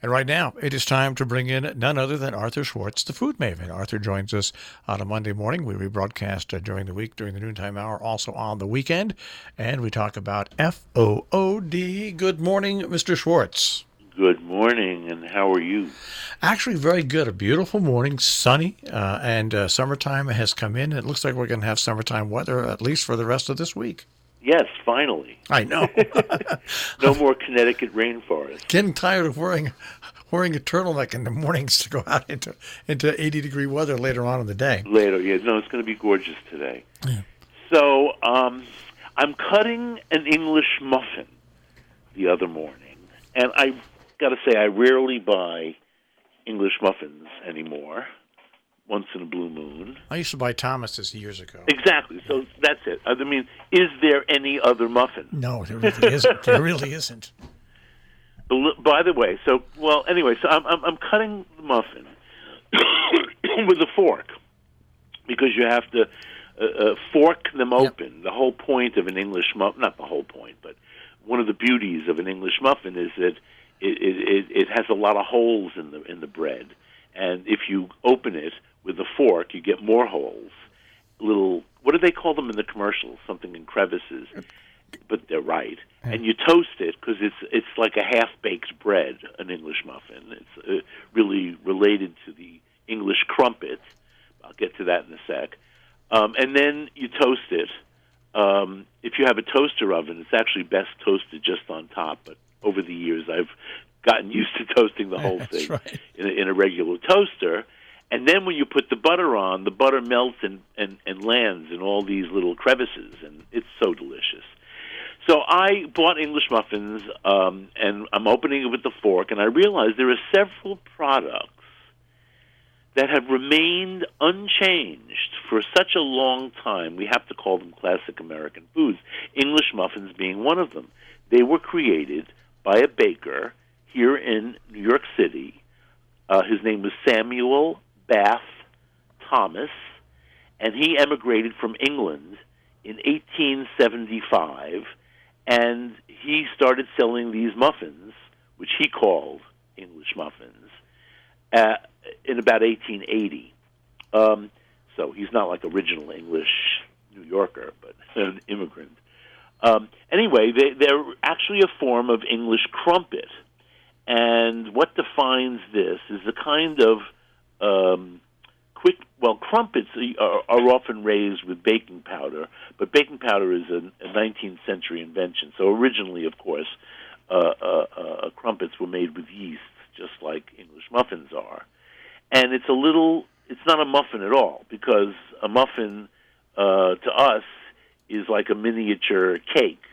And right now, it is time to bring in none other than Arthur Schwartz, the food maven. Arthur joins us on a Monday morning. We rebroadcast during the week, during the noontime hour, also on the weekend. And we talk about food. Good morning, Mr. Schwartz. Good morning, and how are you? Actually, very good. A beautiful morning, sunny, and summertime has come in. It looks like we're going to have summertime weather, at least for the rest of this week. Yes, finally. I know. No more Connecticut rainforest. Getting tired of wearing a turtleneck in the mornings to go out into 80-degree weather later on in the day. Later, yeah. No, it's going to be gorgeous today. Yeah. So, I'm cutting an English muffin the other morning, and I got to say, I rarely buy English muffins anymore. Once in a blue moon. I used to buy Thomas's years ago. Exactly. So that's it. I mean, is there any other muffin? No, there really isn't. There really isn't. By the way, so I'm cutting the muffin with a fork because you have to fork them open. Yep. The whole point of an English muffin, not the whole point, but one of the beauties of an English muffin is that it has a lot of holes in the bread, and if you open it with a fork, you get more holes. Little, what do they call them in the commercials? Something in crevices, but they're right. And you toast it because it's like a half-baked bread, an English muffin. It's really related to the English crumpet. I'll get to that in a sec. And then you toast it. If you have a toaster oven, it's actually best toasted just on top. But over the years, I've gotten used to toasting the whole thing in a regular toaster. And then when you put the butter on, the butter melts and lands in all these little crevices, and it's so delicious. So I bought English muffins, and I'm opening it with the fork, and I realized there are several products that have remained unchanged for such a long time. We have to call them classic American foods, English muffins being one of them. They were created by a baker here in New York City. His name was Samuel Maven-Thomas, and he emigrated from England in 1875, and he started selling these muffins, which he called English muffins, in about 1880. So he's not like original English New Yorker, but an immigrant. Anyway, they're actually a form of English crumpet, and what defines this is the kind of crumpets are often raised with baking powder, but baking powder is a 19th century invention. So originally, of course, crumpets were made with yeast, just like English muffins are. And it's not a muffin at all, because a muffin to us is like a miniature cake.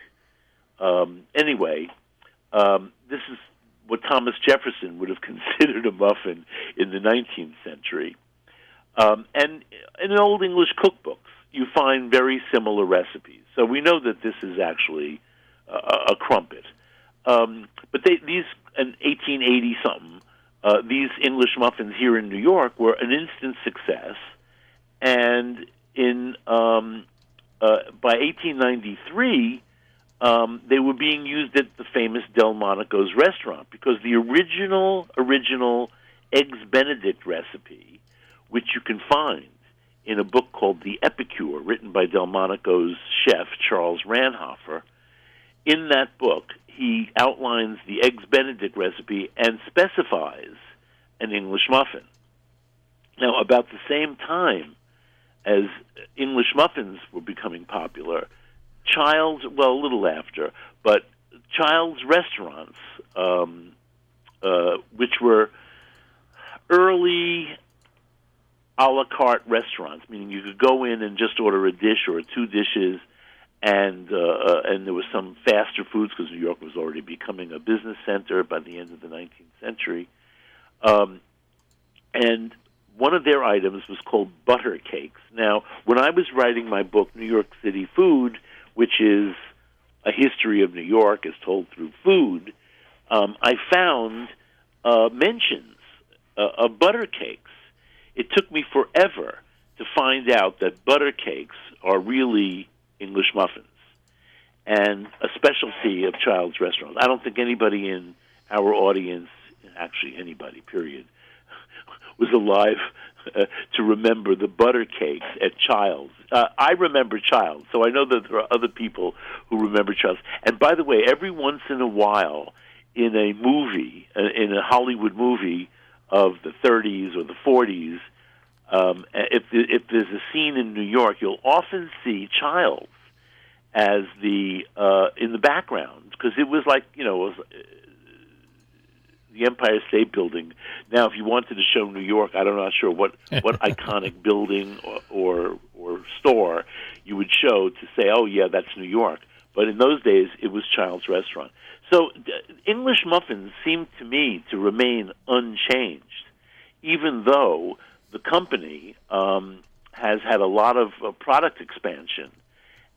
This is what Thomas Jefferson would have considered a muffin in the 19th century. And in old English cookbooks, you find very similar recipes. So we know that this is actually a crumpet. But these, in 1880-something, these English muffins here in New York were an instant success. And by 1893, they were being used at the famous Delmonico's restaurant, because the original Eggs Benedict recipe, which you can find in a book called The Epicure, written by Delmonico's chef, Charles Ranhofer. In that book, he outlines the Eggs Benedict recipe and specifies an English muffin. Now, about the same time as English muffins were becoming popular, a little after, but Child's restaurants, which were early a la carte restaurants, meaning you could go in and just order a dish or two dishes, and there was some faster foods because New York was already becoming a business center by the end of the 19th century. And one of their items was called butter cakes. Now, when I was writing my book, New York City Food, which is a history of New York as told through food, I found mentions of butter cakes. It took me forever to find out that butter cakes are really English muffins and a specialty of Child's restaurants. I don't think anybody in our audience actually anybody, period, was alive to remember the butter cakes at Child's. I remember Child's, so I know that there are other people who remember Child's. And by the way, every once in a while in a movie, in a Hollywood movie of the 30s or the 40s, if there's a scene in New York, you'll often see Child's as the in the background, because it was like, it was the Empire State Building. Now, if you wanted to show New York, I'm not sure what iconic building or store you would show to say, oh, yeah, that's New York. But in those days, it was Child's Restaurant. So English Muffins seem to me to remain unchanged, even though the company has had a lot of product expansion.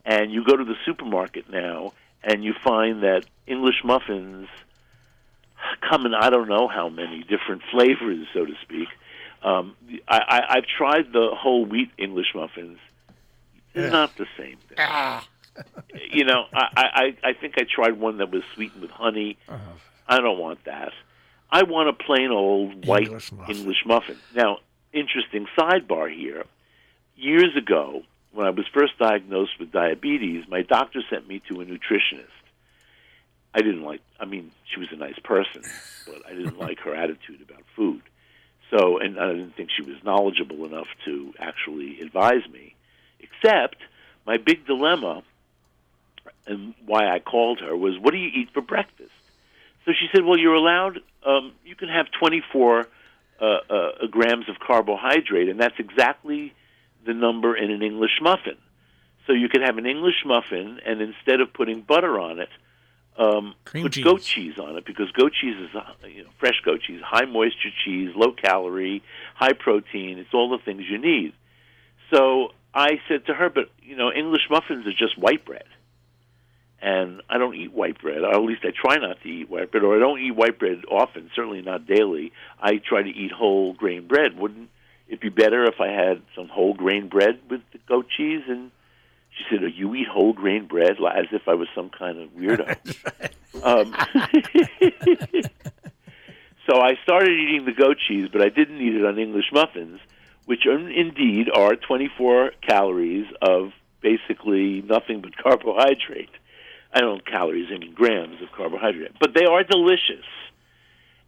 And you go to the supermarket now, and you find that English Muffins come in I don't know how many different flavors, so to speak. I've tried the whole wheat English Muffins. It's not the same thing. I think I tried one that was sweetened with honey. I don't want that. I want a plain old white English muffin. Now, interesting sidebar here. Years ago, when I was first diagnosed with diabetes, my doctor sent me to a nutritionist. She was a nice person, but I didn't like her attitude about food. So, and I didn't think she was knowledgeable enough to actually advise me. Except, my big dilemma, and why I called her, was, what do you eat for breakfast? So she said, well, you're allowed, you can have 24 grams of carbohydrate, and that's exactly the number in an English muffin. So you could have an English muffin, and instead of putting butter on it, put cheese. Goat cheese on it, because goat cheese is fresh goat cheese, high moisture cheese, low calorie, high protein. It's all the things you need. So I said to her, but English muffins are just white bread, and I don't eat white bread. Or at least I try not to eat white bread, or I don't eat white bread often. Certainly not daily. I try to eat whole grain bread. Wouldn't it be better if I had some whole grain bread with the goat cheese? And she said, "Oh, you eat whole grain bread?" As if I was some kind of weirdo. So I started eating the goat cheese, but I didn't eat it on English muffins, which indeed are 24 calories of basically nothing but carbohydrate. I don't know calories, I mean grams of carbohydrate. But they are delicious.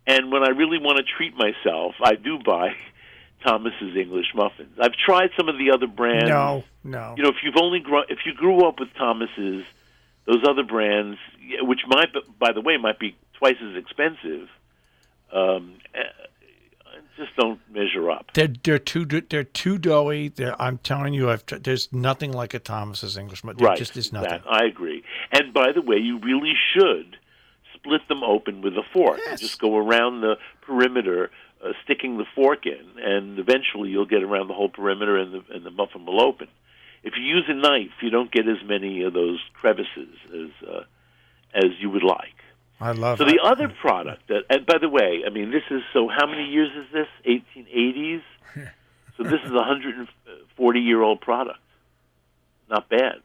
And when I really want to treat myself, I do buy Thomas's English Muffins. I've tried some of the other brands. No. If you grew up with Thomas's, those other brands, which by the way, might be twice as expensive, just don't measure up. They're too doughy. I'm telling you, there's nothing like a Thomas's English Muffin. Right, Just is nothing. I agree. And by the way, you really should split them open with a fork. Yes. Just go around the perimeter, sticking the fork in, and eventually you'll get around the whole perimeter, and the muffin will open. If you use a knife, you don't get as many of those crevices as you would like. I love it. So the other product and by the way, this is, so how many years is this? 1880s? So this is a 140-year-old product. Not bad.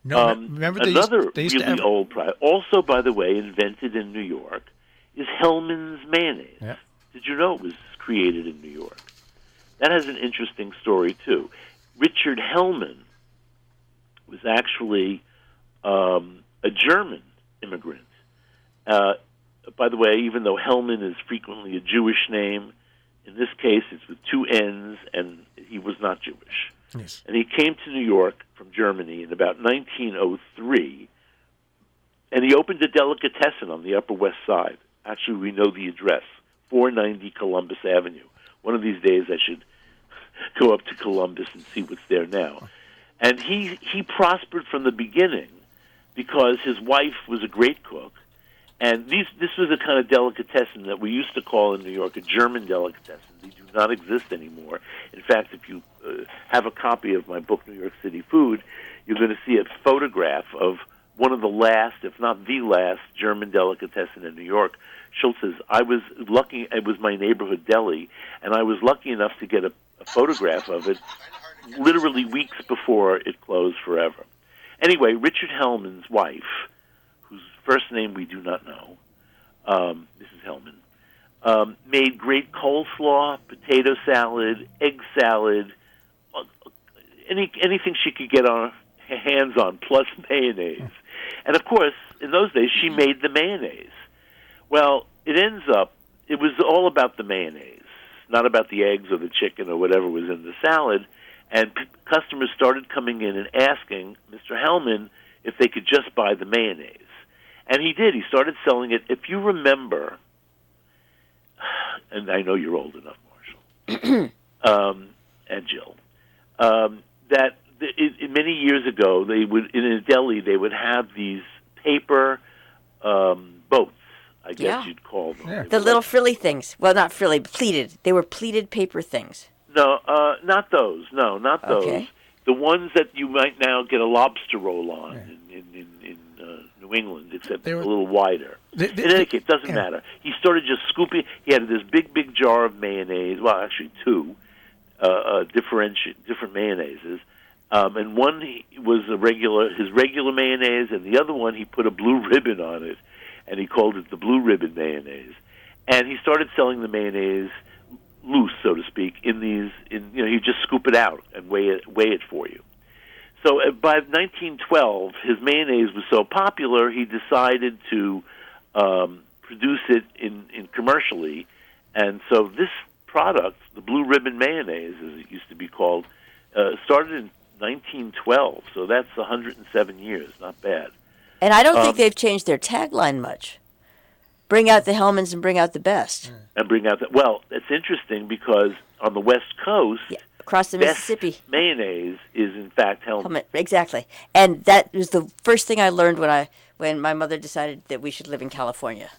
No, remember another they used really to have... old product, also, by the way, invented in New York, is Hellmann's mayonnaise. Yeah. Did you know it was created in New York? That has an interesting story, too. Richard Hellmann was actually a German immigrant. By the way, even though Hellmann is frequently a Jewish name, in this case it's with two N's, and he was not Jewish. Yes. And he came to New York from Germany in about 1903, and he opened a delicatessen on the Upper West Side. Actually, we know the address, 490 Columbus Avenue. One of these days I should go up to Columbus and see what's there now. And he prospered from the beginning because his wife was a great cook. And this was a kind of delicatessen that we used to call in New York a German delicatessen. They do not exist anymore. In fact, if you have a copy of my book, New York City Food, you're going to see a photograph of one of the last, if not the last, German delicatessen in New York. Schultz says, I was lucky, it was my neighborhood deli, and I was lucky enough to get a photograph of it literally weeks before it closed forever. Anyway, Richard Hellmann's wife, whose first name we do not know, Mrs. Hellmann, made great coleslaw, potato salad, egg salad, anything she could get on her hands on, plus mayonnaise. And of course, in those days, she made the mayonnaise. Well, it ends up, it was all about the mayonnaise, not about the eggs or the chicken or whatever was in the salad. And customers started coming in and asking Mr. Hellmann if they could just buy the mayonnaise. And he did. He started selling it. If you remember, and I know you're old enough, Marshall, and Jill, that many years ago, they would, in a deli, they would have these paper boats, I guess you'd call them. Yeah. The little frilly things. Well, not frilly, pleated. They were pleated paper things. No, not those. No, not those. Okay. The ones that you might now get a lobster roll on in New England, except They were, a little wider. In any case, it doesn't matter. He started just scooping. He had this big jar of mayonnaise. Well, actually, two different mayonnaises. And one was his regular mayonnaise, and the other one he put a blue ribbon on it, and he called it the blue ribbon mayonnaise. And he started selling the mayonnaise loose, so to speak, you just scoop it out and weigh it for you. So by 1912, his mayonnaise was so popular, he decided to produce it in commercially, and so this product, the blue ribbon mayonnaise, as it used to be called, started in 1912. So that's 107 years, not bad. And I don't think they've changed their tagline much. Bring out the Hellmanns and bring out the best. And bring out well, it's interesting because on the West Coast, across the Mississippi, mayonnaise is in fact Hellmann. Exactly, and that was the first thing I learned when my mother decided that we should live in California.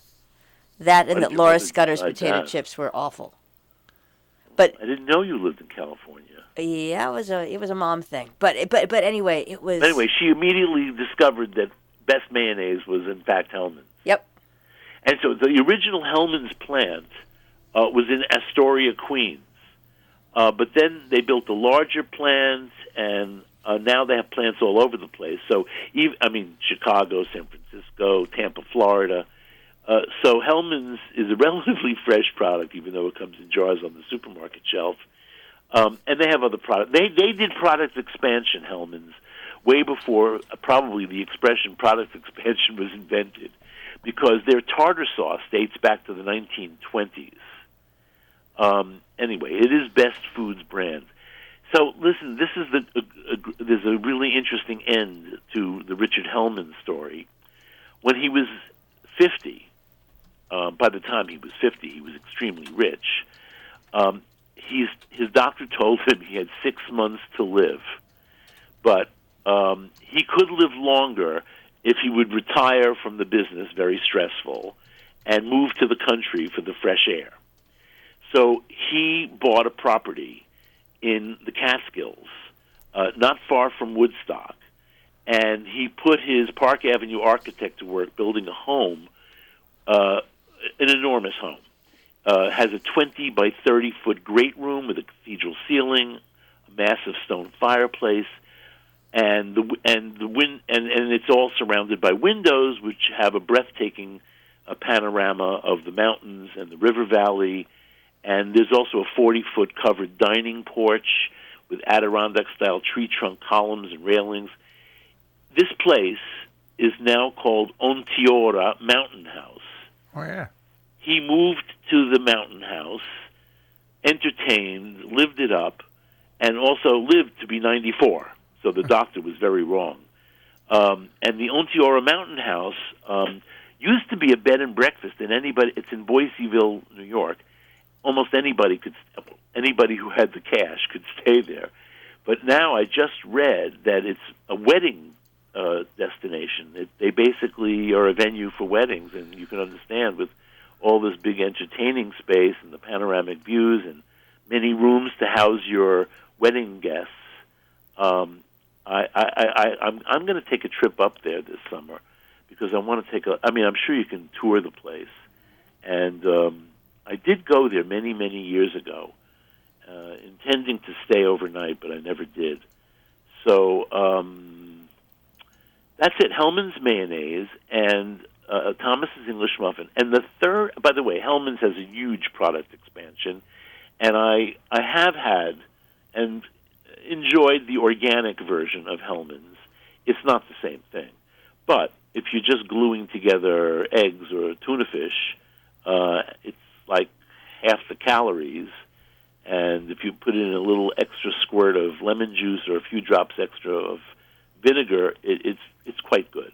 That and that Laura Scudder's potato chips were awful. But I didn't know you lived in California. Yeah, it was a mom thing. But anyway, it was. Anyway, she immediately discovered that best mayonnaise was in fact Hellmann. Yep. And so the original Hellmann's plant was in Astoria, Queens. But then they built a larger plant, and now they have plants all over the place. So, Chicago, San Francisco, Tampa, Florida. So Hellmann's is a relatively fresh product, even though it comes in jars on the supermarket shelf. And they have other products. They did product expansion, Hellmann's, way before probably the expression product expansion was invented, because their tartar sauce dates back to the 1920s. Anyway, it is Best Foods brand. So listen, this is there's a really interesting end to the Richard Hellmann story. When he was 50, by the time he was 50, he was extremely rich. His doctor told him he had 6 months to live, but he could live longer if he would retire from the business, very stressful, and move to the country for the fresh air. So he bought a property in the Catskills, not far from Woodstock, and he put his Park Avenue architect to work building a home, an enormous home. Has a 20 by 30 foot great room with a cathedral ceiling, a massive stone fireplace, and it's all surrounded by windows which have a breathtaking panorama of the mountains and the river valley. And there's also a 40-foot covered dining porch with Adirondack-style tree trunk columns and railings. This place is now called Onteora Mountain House. Oh, yeah. He moved to the mountain house, entertained, lived it up, and also lived to be 94. So the doctor was very wrong. And the Onteora Mountain House used to be a bed and breakfast, and it's in Boiseville, New York. Almost anybody who had the cash could stay there. But now I just read that it's a wedding destination. They basically are a venue for weddings, and you can understand with all this big entertaining space and the panoramic views and many rooms to house your wedding guests. I'm going to take a trip up there this summer because I want to I'm sure you can tour the place. And I did go there many, many years ago, intending to stay overnight, but I never did. So that's it, Hellmann's mayonnaise. And Thomas's English Muffin. And the third, by the way, Hellmann's has a huge product expansion, and I have had and enjoyed the organic version of Hellmann's. It's not the same thing. But if you're just gluing together eggs or tuna fish, it's like half the calories. And if you put in a little extra squirt of lemon juice or a few drops extra of vinegar, it's quite good.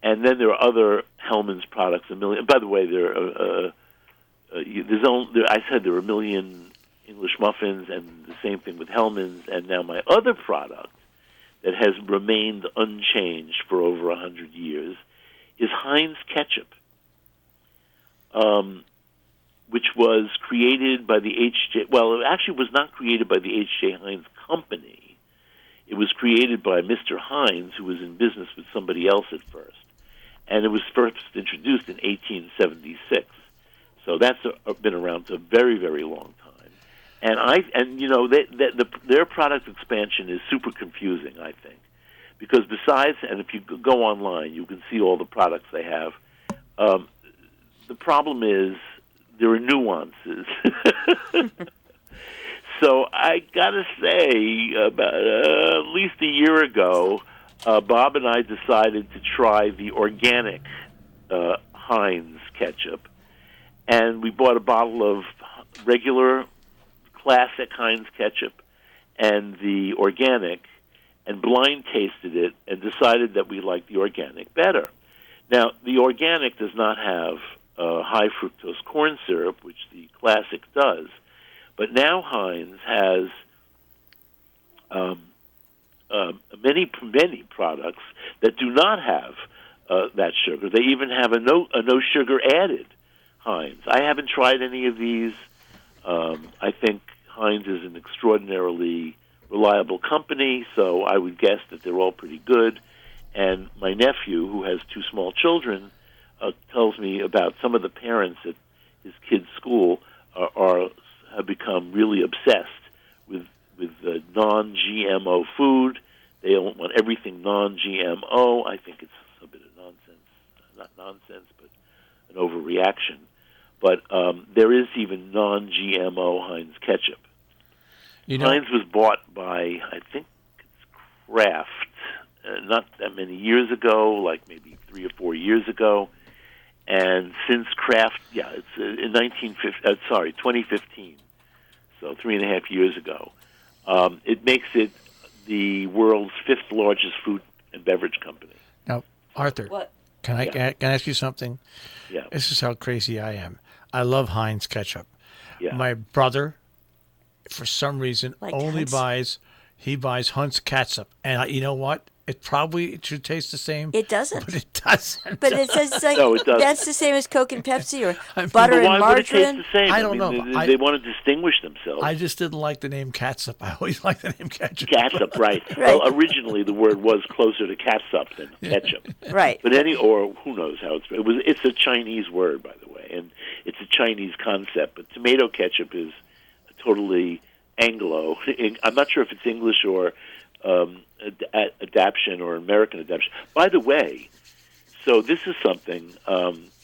And then there are other Hellmann's products. A million. By the way, I said there are a million English muffins, and the same thing with Hellmann's. And now my other product that has remained unchanged for over 100 years is Heinz Ketchup, which was created by the H.J. Well, it actually was not created by the H.J. Heinz Company. It was created by Mr. Heinz, who was in business with somebody else at first. And it was first introduced in 1876. So that's been around for a very, very long time. And their product expansion is super confusing, I think, because besides, and if you go online, you can see all the products they have. The problem is there are nuances. So I gotta say, about at least a year ago, Bob and I decided to try the organic Heinz ketchup, and we bought a bottle of regular classic Heinz ketchup and the organic, and blind tasted it and decided that we liked the organic better. Now, the organic does not have high fructose corn syrup, which the classic does, but now Heinz has many products that do not have that sugar. They even have a no sugar added Heinz. I haven't tried any of these. I think Heinz is an extraordinarily reliable company, so I would guess that they're all pretty good. And my nephew, who has two small children, tells me about some of the parents at his kids' school have become really obsessed with non-GMO food. They don't want everything non-GMO. I think it's a bit of nonsense. Not nonsense, but an overreaction. But there is even non-GMO Heinz ketchup. Heinz was bought by, I think it's Kraft, not that many years ago, like maybe 3 or 4 years ago. And since Kraft, it's in 2015, so 3.5 years ago. It makes it the world's 5th largest food and beverage company. Now, Arthur, what? Can I ask you something? Yeah. This is how crazy I am. I love Heinz ketchup. Yeah. My brother, for some reason, only buys Heinz ketchup. And you know what? It should taste the same. It doesn't. But it doesn't. But it says no, it doesn't. That's the same as Coke and Pepsi or butter and margarine. Why would it taste the same? I don't know. They want to distinguish themselves. I just didn't like the name catsup. I always liked the name ketchup. Catsup, right. Well, originally the word was closer to catsup than ketchup. Right. But who knows how it's a Chinese word, by the way, and it's a Chinese concept. But tomato ketchup is totally Anglo. I'm not sure if it's English or adaptation or American adaptation. By the way, so this is something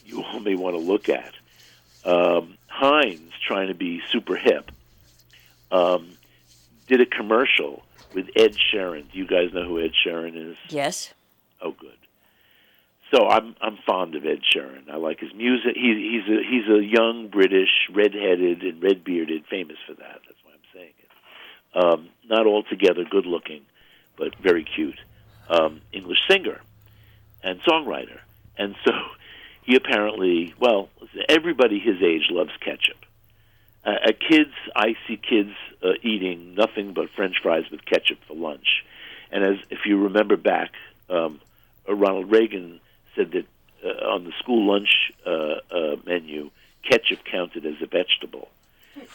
you all may want to look at. Heinz, trying to be super hip, did a commercial with Ed Sheeran. Do you guys know who Ed Sheeran is? Yes. Oh, good. So I'm fond of Ed Sheeran. I like his music. He's a young British, red-headed and red-bearded, famous for that. That's why I'm saying it. Not altogether good-looking, but very cute English singer and songwriter. And so he apparently, everybody his age loves ketchup. I see kids eating nothing but French fries with ketchup for lunch. And if you remember back, Ronald Reagan said that on the school lunch menu, ketchup counted as a vegetable.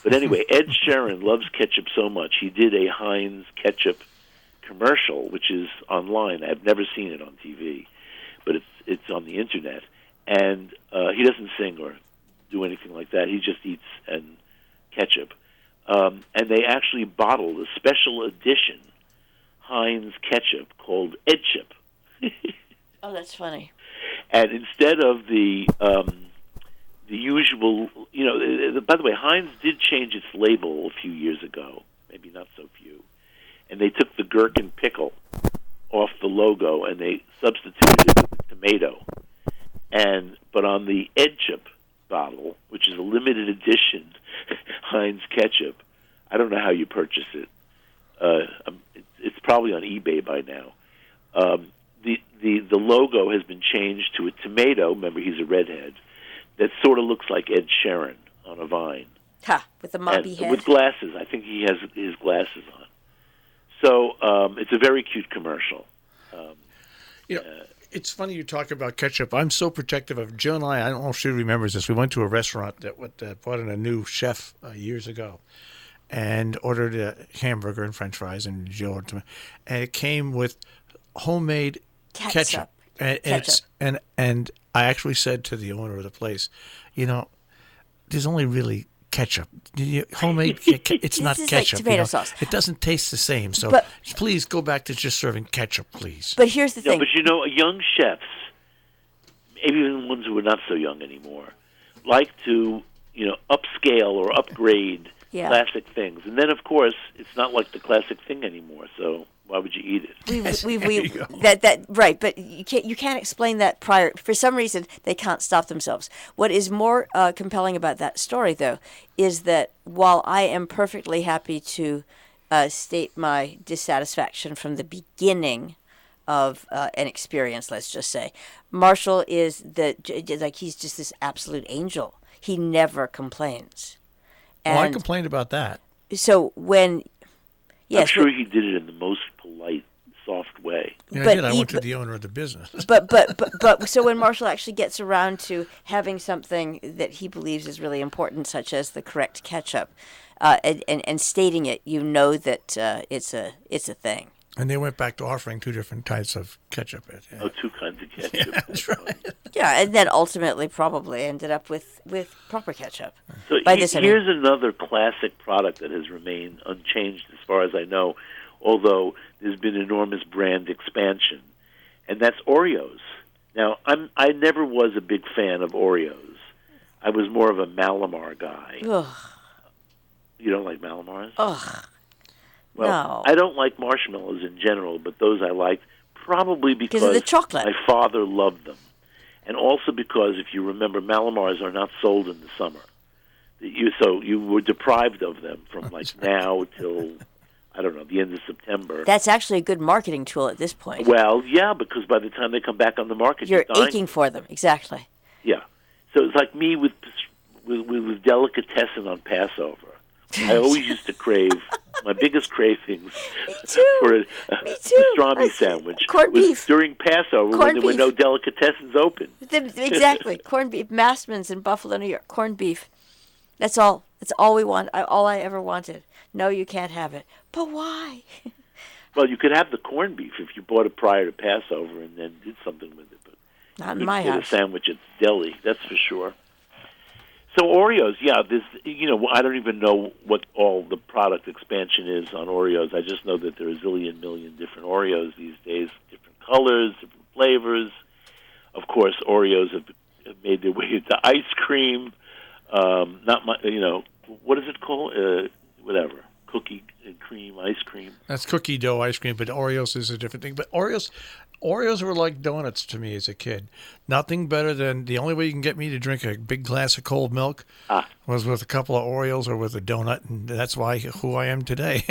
But anyway, Ed Sheeran loves ketchup so much, he did a Heinz ketchup commercial, which is online. I've never seen it on TV, but it's on the internet. And he doesn't sing or do anything like that. He just eats ketchup. And they actually bottled a special edition Heinz ketchup called Edchip. Oh, that's funny. And instead of the usual, by the way, Heinz did change its label a few years ago, maybe not so few, and they took the gherkin pickle off the logo and they substituted it with tomato. But on the Ketchup bottle, which is a limited edition Heinz Ketchup, I don't know how you purchase it. It's probably on eBay by now. The logo has been changed to a tomato. Remember, he's a redhead. That sort of looks like Ed Sheeran on a vine. Ha! With the moppy head. With glasses. I think he has his glasses on. So it's a very cute commercial. It's funny you talk about ketchup. I'm so protective of Jill and I don't know if she remembers this. We went to a restaurant that brought in a new chef years ago and ordered a hamburger and french fries, and Jill ordered them. And it came with homemade ketchup. And I actually said to the owner of the place, there's only really ketchup. Homemade, it's not ketchup. Like tomato sauce. It doesn't taste the same. So please go back to just serving ketchup, please. But here's the thing. But young chefs, maybe even ones who are not so young anymore, like to upscale or upgrade classic things. And then, of course, it's not like the classic thing anymore. So why would you eat it? Right, but you can't explain that prior. For some reason, they can't stop themselves. What is more compelling about that story, though, is that while I am perfectly happy to state my dissatisfaction from the beginning of an experience, let's just say, Marshall is he's just this absolute angel. He never complains. I complained about that. So when... Yes, I'm sure he did it in the most polite, soft way. Yeah, I went to the owner of the business. But so when Marshall actually gets around to having something that he believes is really important, such as the correct ketchup, and stating it, that it's a thing. And they went back to offering two different types of ketchup. Yeah. Oh, two kinds of ketchup. Yeah, that's right. Yeah, and then ultimately probably ended up with proper ketchup. So here's another classic product that has remained unchanged as far as I know, although there's been enormous brand expansion, and that's Oreos. Now, I never was a big fan of Oreos. I was more of a Malamar guy. Ugh. You don't like Malamars? Ugh. Well, no. I don't like marshmallows in general, but those I liked probably because of the chocolate. My father loved them. And also because, if you remember, Malamars are not sold in the summer. So you were deprived of them from now till, I don't know, the end of September. That's actually a good marketing tool at this point. Well, yeah, because by the time they come back on the market, you're aching for them. Exactly. Yeah. So it's like me with delicatessen on Passover. I always used to crave, my biggest cravings for a pastrami sandwich corned beef. During Passover when there were no delicatessens open. Exactly. Corned beef, Mastman's in Buffalo, New York. Corned beef. That's all. That's all we want. All I ever wanted. No, you can't have it. But why? Well, you could have the corned beef if you bought it prior to Passover and then did something with it. But not in my house. A sandwich at the deli, that's for sure. So Oreos, there's, I don't even know what all the product expansion is on Oreos. I just know that there are a zillion million different Oreos these days, different colors, different flavors. Of course, Oreos have made their way into ice cream. What is it called? Whatever, cookie and cream ice cream. That's cookie dough ice cream, but Oreos is a different thing. But Oreos were like donuts to me as a kid. Nothing better than the only way you can get me to drink a big glass of cold milk was with a couple of Oreos or with a donut, and that's who I am today.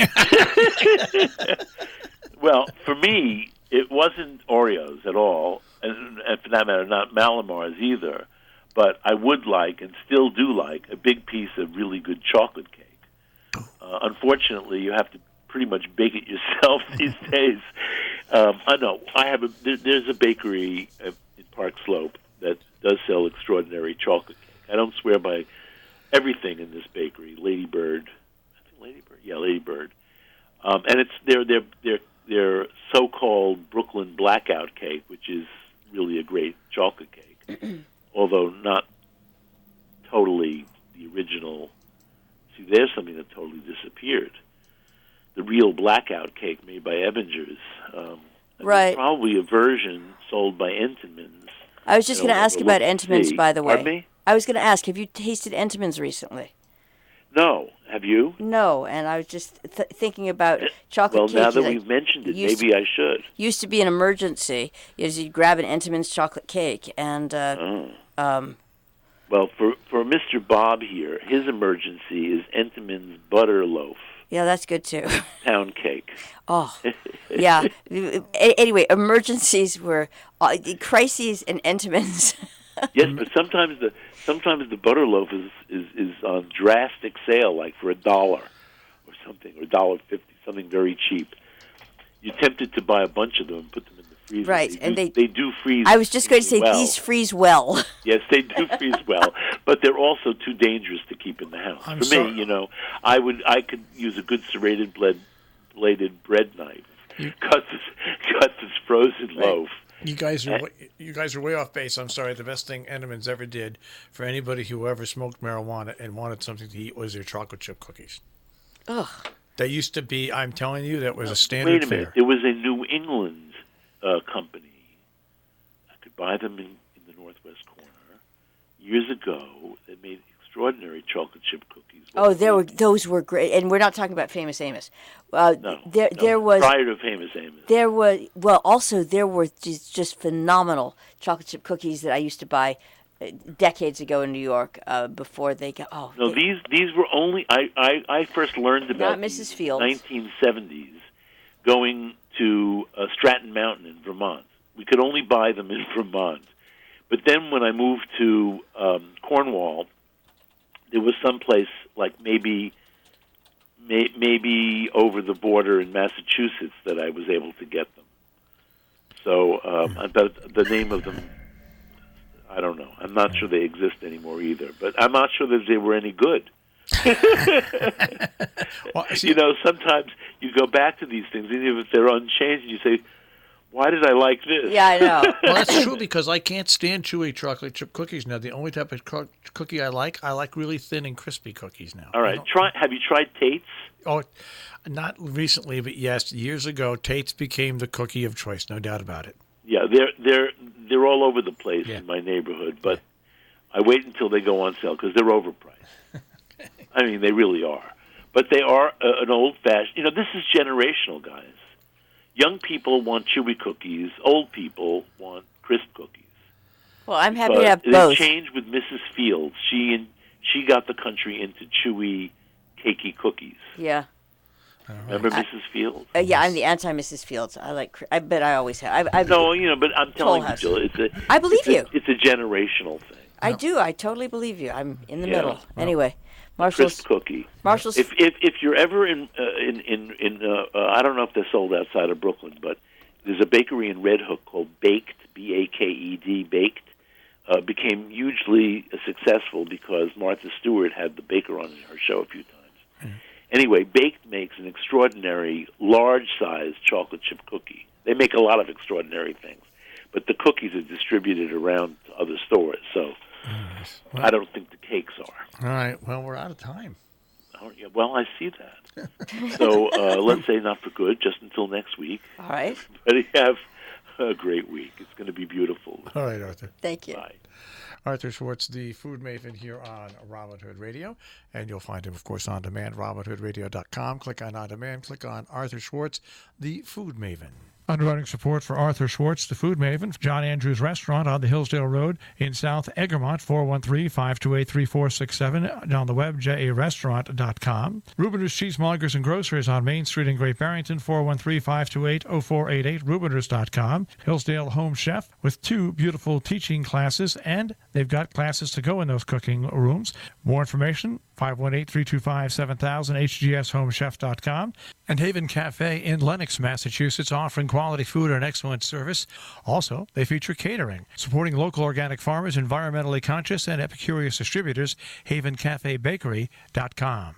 Well, for me, it wasn't Oreos at all, and for that matter, not Malamars either. But I would like, and still do like, a big piece of really good chocolate cake. Unfortunately, you have to pretty much bake it yourself these days. I know. There's a bakery in Park Slope that does sell extraordinary chocolate cake. I don't swear by everything in this bakery. Ladybird. Yeah, Ladybird. And it's their so-called Brooklyn Blackout cake, which is really a great chocolate cake, although not totally the original. See, there's something that totally disappeared. The real Blackout cake made by Ebbingers. Right. Probably a version sold by Entenmann's I was just going to ask about Entenmann's, by the way. Pardon me? I was going to ask, have you tasted Entenmann's recently? No. Have you? No, and I was just thinking about chocolate cake. Well, now that we've mentioned it, maybe I should. Used to be an emergency. You'd grab an Entenmann's chocolate cake, and well, for Mr. Bob here, his emergency is Entenmann's butter loaf. Yeah, that's good too. Pound cake. Oh, yeah. Anyway, emergencies were crises and Entenmann's. Yes, but sometimes the butter loaf is on drastic sale, like for $1 or something, or $1.50, something very cheap. You're tempted to buy a bunch of them and put them in the freezer. Right, they do freeze. I was just going to say well. these freeze well. Yes, they do freeze well, but they're also too dangerous to keep in the house. Me, I could use a good serrated bladed bread knife. Cut this frozen loaf. You guys are way off base. I'm sorry. The best thing Entenmann's ever did for anybody who ever smoked marijuana and wanted something to eat was their chocolate chip cookies. Ugh. They used to be. I'm telling you, that was a standard Wait a fare. minute. There was a New England company. I could buy them in the northwest corner years ago. They made extraordinary chocolate chip cookies. Those were great, and we're not talking about Famous Amos. There was prior to Famous Amos. There were just phenomenal chocolate chip cookies that I used to buy decades ago in New York before they got. Oh no, these were only I first learned about not Mrs. Fields. 1970s, going to Stratton Mountain in Vermont. We could only buy them in Vermont, but then when I moved to Cornwall, there was some place like maybe over the border in Massachusetts that I was able to get them. So the name of them, I don't know. I'm not sure they exist anymore either. But I'm not sure that they were any good. Well, sometimes you go back to these things, even if they're unchanged, and you say, why did I like this? Yeah, I know. Well, that's true, because I can't stand chewy chocolate chip cookies now. The only type of cookie I like really thin and crispy cookies now. All right. Have you tried Tate's? Oh, not recently, but yes, years ago, Tate's became the cookie of choice, no doubt about it. Yeah, they're all over the place in my neighborhood, but I wait until they go on sale because they're overpriced. I mean, they really are. But they are an old-fashioned. This is generational, guys. Young people want chewy cookies. Old people want crisp cookies. Well, I'm happy to have both. They changed with Mrs. Fields. She got the country into chewy, cakey cookies. Yeah. Remember Mrs. Fields? Yeah, I'm the anti-Mrs. Fields. I bet I always have. No, but I'm telling you, Jill, I believe you. It's a generational thing. I do. I totally believe you. I'm in the middle. Anyway. Crisp cookie. Marshall's. If you're ever in I don't know if they're sold outside of Brooklyn, but there's a bakery in Red Hook called Baked, Baked. Baked became hugely successful because Martha Stewart had the baker on her show a few times. Mm-hmm. Anyway, Baked makes an extraordinary large-sized chocolate chip cookie. They make a lot of extraordinary things, but the cookies are distributed around to other stores, so. Well, I don't think the cakes are. All right. Well, we're out of time. Oh, yeah, well, I see that. So let's say not for good, just until next week. All right. Everybody have a great week. It's going to be beautiful. All right, Arthur. Thank you. Bye. Arthur Schwartz, the food maven here on Robin Hood Radio. And you'll find him, of course, on demand, robinhoodradio.com. Click on demand. Click on Arthur Schwartz, the food maven. Underwriting support for Arthur Schwartz, the food maven, John Andrews Restaurant on the Hillsdale Road in South Egremont, 413-528-3467. On the web, jarestaurant.com. Rubiners Cheesemongers and Grocers on Main Street in Great Barrington, 413-528-0488, rubiners.com. Hillsdale Home Chef with 2 beautiful teaching classes, and they've got classes to go in those cooking rooms. More information, 518-325-7000, hgshomechef.com. And Haven Cafe in Lenox, Massachusetts, offering quality food and excellent service. Also, they feature catering, supporting local organic farmers, environmentally conscious, and epicurious distributors. HavenCafeBakery.com.